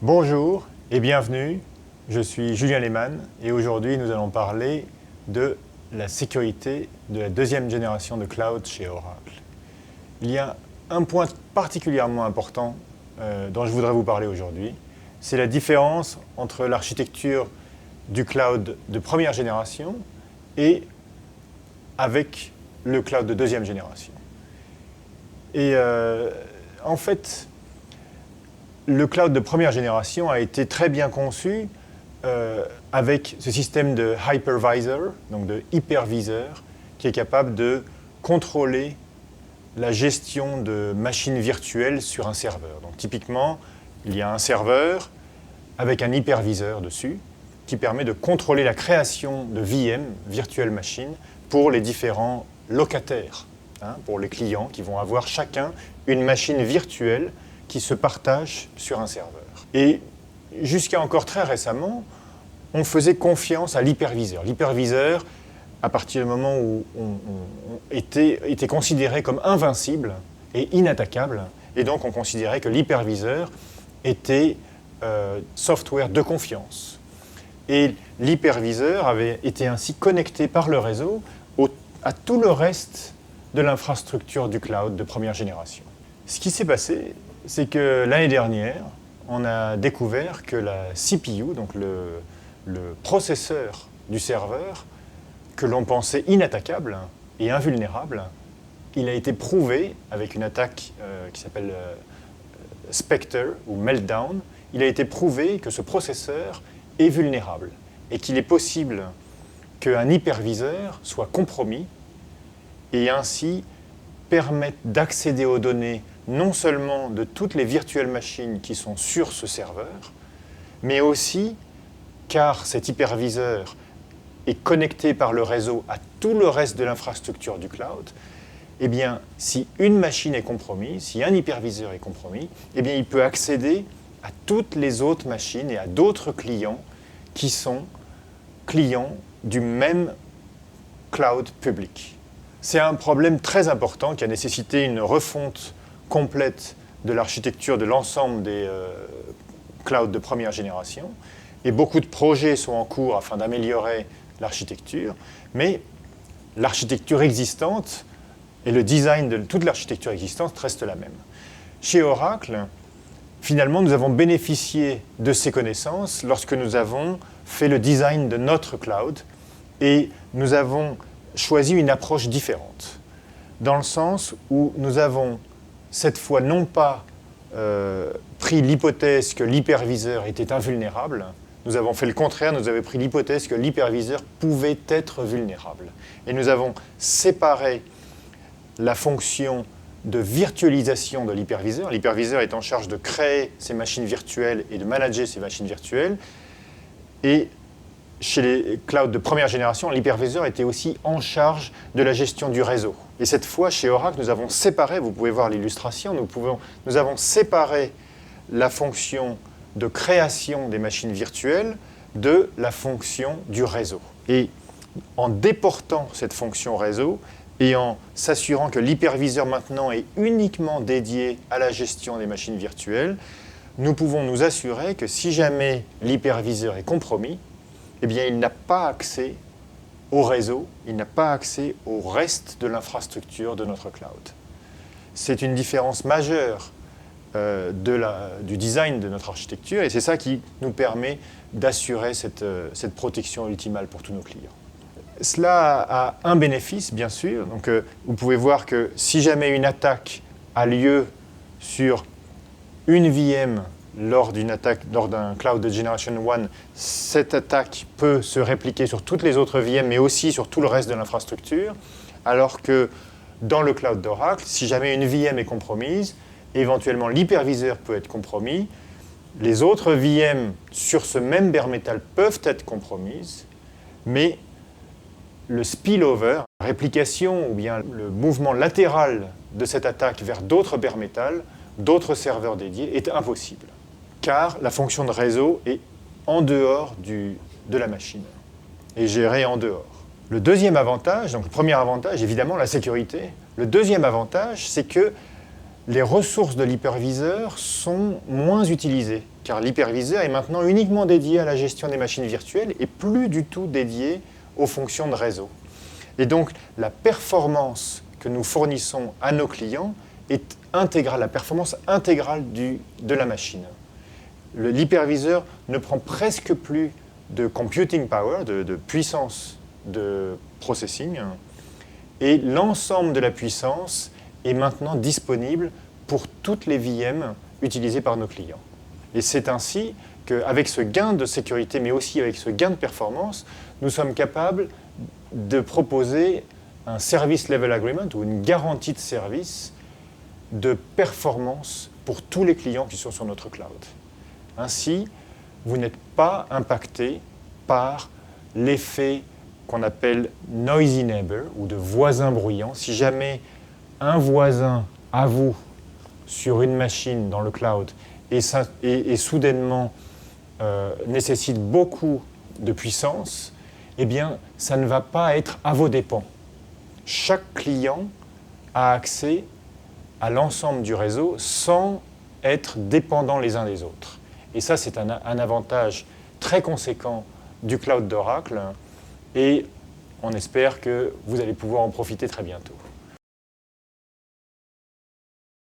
Bonjour et bienvenue, je suis Julien Lehmann et aujourd'hui nous allons parler de la sécurité de la deuxième génération de cloud chez Oracle. Il y a un point particulièrement important dont je voudrais vous parler aujourd'hui, c'est la différence entre l'architecture du cloud de première génération et avec le cloud de deuxième génération. Et en fait, le cloud de première génération a été très bien conçu avec ce système de hypervisor, donc de hyperviseur, qui est capable de contrôler la gestion de machines virtuelles sur un serveur. Donc typiquement, il y a un serveur avec un hyperviseur dessus qui permet de contrôler la création de VM, virtual machines, pour les différents locataires, pour les clients qui vont avoir chacun une machine virtuelle qui se partagent sur un serveur. Et jusqu'à encore très récemment, on faisait confiance à l'hyperviseur. L'hyperviseur, à partir du moment où on était considéré comme invincible et inattaquable, et donc on considérait que l'hyperviseur était software de confiance. Et l'hyperviseur avait été ainsi connecté par le réseau à tout le reste de l'infrastructure du cloud de première génération. Ce qui s'est passé, c'est que l'année dernière, on a découvert que la CPU, donc le processeur du serveur, que l'on pensait inattaquable et invulnérable, il a été prouvé avec une attaque qui s'appelle Spectre ou Meltdown, il a été prouvé que ce processeur est vulnérable et qu'il est possible qu'un hyperviseur soit compromis et ainsi permette d'accéder aux données non seulement de toutes les virtuelles machines qui sont sur ce serveur, mais aussi, car cet hyperviseur est connecté par le réseau à tout le reste de l'infrastructure du cloud, eh bien, si une machine est compromise, si un hyperviseur est compromis, eh bien, il peut accéder à toutes les autres machines et à d'autres clients qui sont clients du même cloud public. C'est un problème très important qui a nécessité une refonte complète de l'architecture de l'ensemble des clouds de première génération. Et beaucoup de projets sont en cours afin d'améliorer l'architecture, mais l'architecture existante et le design de toute l'architecture existante restent la même. Chez Oracle, finalement, nous avons bénéficié de ces connaissances lorsque nous avons fait le design de notre cloud et nous avons choisi une approche différente, dans le sens où nous avons cette fois non pas pris l'hypothèse que l'hyperviseur était invulnérable, nous avons fait le contraire, nous avons pris l'hypothèse que l'hyperviseur pouvait être vulnérable. Et nous avons séparé la fonction de virtualisation de l'hyperviseur. L'hyperviseur est en charge de créer ces machines virtuelles et de manager ces machines virtuelles. Et chez les clouds de première génération, l'hyperviseur était aussi en charge de la gestion du réseau. Et cette fois, chez Oracle, nous avons séparé, vous pouvez voir l'illustration, nous avons séparé la fonction de création des machines virtuelles de la fonction du réseau. Et en déportant cette fonction réseau et en s'assurant que l'hyperviseur maintenant est uniquement dédié à la gestion des machines virtuelles, nous pouvons nous assurer que si jamais l'hyperviseur est compromis, eh bien, il n'a pas accès au réseau, il n'a pas accès au reste de l'infrastructure de notre cloud. C'est une différence majeure du design de notre architecture et c'est ça qui nous permet d'assurer cette protection ultimale pour tous nos clients. Cela a un bénéfice, bien sûr. Donc, vous pouvez voir que si jamais une attaque a lieu sur une VM lors d'un cloud de Generation 1, cette attaque peut se répliquer sur toutes les autres VM, mais aussi sur tout le reste de l'infrastructure, alors que dans le cloud d'Oracle, si jamais une VM est compromise, éventuellement l'hyperviseur peut être compromis, les autres VM sur ce même bare metal peuvent être compromises, mais le spillover, la réplication ou bien le mouvement latéral de cette attaque vers d'autres bare metal, d'autres serveurs dédiés, est impossible, car la fonction de réseau est en dehors de la machine, et gérée en dehors. Le deuxième avantage, donc le premier avantage, évidemment, la sécurité. Le deuxième avantage, c'est que les ressources de l'hyperviseur sont moins utilisées car l'hyperviseur est maintenant uniquement dédié à la gestion des machines virtuelles et plus du tout dédié aux fonctions de réseau. Et donc, la performance que nous fournissons à nos clients est intégrale, la performance intégrale de la machine. L'hyperviseur ne prend presque plus de computing power, de puissance de processing, et l'ensemble de la puissance est maintenant disponible pour toutes les VM utilisées par nos clients. Et c'est ainsi qu'avec ce gain de sécurité, mais aussi avec ce gain de performance, nous sommes capables de proposer un service level agreement ou une garantie de service de performance pour tous les clients qui sont sur notre cloud. Ainsi, vous n'êtes pas impacté par l'effet qu'on appelle noisy neighbor ou de voisin bruyant. Si jamais un voisin à vous sur une machine dans le cloud et soudainement nécessite beaucoup de puissance, eh bien, ça ne va pas être à vos dépens. Chaque client a accès à l'ensemble du réseau sans être dépendants les uns des autres. Et ça, c'est un avantage très conséquent du cloud d'Oracle et on espère que vous allez pouvoir en profiter très bientôt.